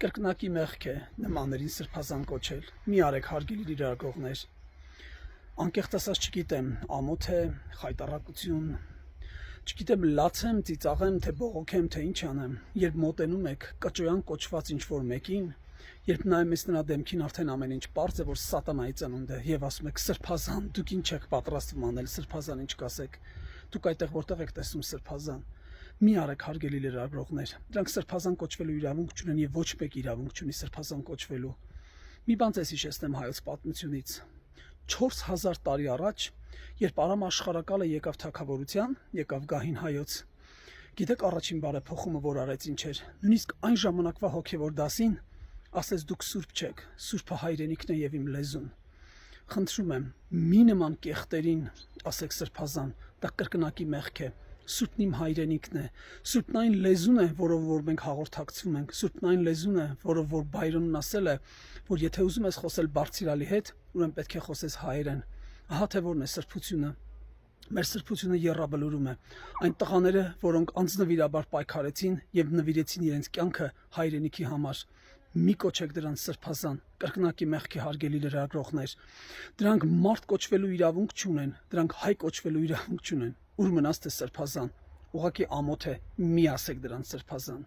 Կրկնակի մեղք է նմաններին սրբազան կոչել։ Մի արեք հարգելի լրագրողներ։ Անկեղծ ասած չգիտեմ, ամոթ է, խայտառակություն, չգիտեմ լացեմ, ծիծաղեմ, թե բողոքեմ, թե ինչ անեմ։ Երբ մոտենում եք կճոյան կոչված ինչ-որ մեկին, երբ նայում ես նրա դեմքին, արդեն ամեն ինչ պարզ է, որ սատանայի ծնունդ է, եւ ասում եք սրբազան, դուք ինչ եք պատրաստվում անել, սրբազան ինչ կասեք։ Դուք այդտեղ որտեղ եք տեսնում սրբազան։ Մի արեք հարգելի լրագրողներ, դրանք սրբազան կոչվելու իրավունք չունեն եւ ոչ մեկ իրավունք չունի սրբազան կոչվելու։ Մի բան ձեզ հիշեցնեմ հայոց պատմությունից։ 4000 տարի առաջ, երբ Արամ աշխարհակալը եկավ թագավորության, եկավ գահին հայոց, գիտեք առաջին բարեփոխումը որ արեց ինչ էր։ Նույնիսկ այն ժամանակվա հոգեվոր դասին ասեց դուք սուրբ չեք, սուրբը հայրենիքն է եւ իմ լեզուն։ Խնդրում եմ, մի նման կեղտերին ասեք սրբազան, դա կրկնակի մեղք է։ Սուրբն իմ հայրենիքն է, սուրբն այն լեզուն է, որով որ մենք հաղորդակցվում ենք, սուրբն այն լեզուն է, որով որ Բայրոնն ասել է, որ եթե ուզում ես խոսել Բարձրալի հետ, ուրեմն պետք է խոսես հայերեն։ Ահա թե որն է սրբությունը։ Մեր սրբությունը եռաբլուրում է։ Այն տղաները, որոնք անձնվիրաբար պայքարեցին եւ նվիրեցին իրենց կյանքը հայրենիքի համար։ Մի կոչեք դրանց սրբազան, կրկնակի մեղքի հարգելի լրագրողներ։ Դրանք մարդ կոչվելու իրավունք չունեն, դրանք հայ կոչվելու իրավունք չունեն։ Ուր մնաց թե սրբազան։ Ուղղակի ամոթ է, մի ասեք դրանց սրբազան։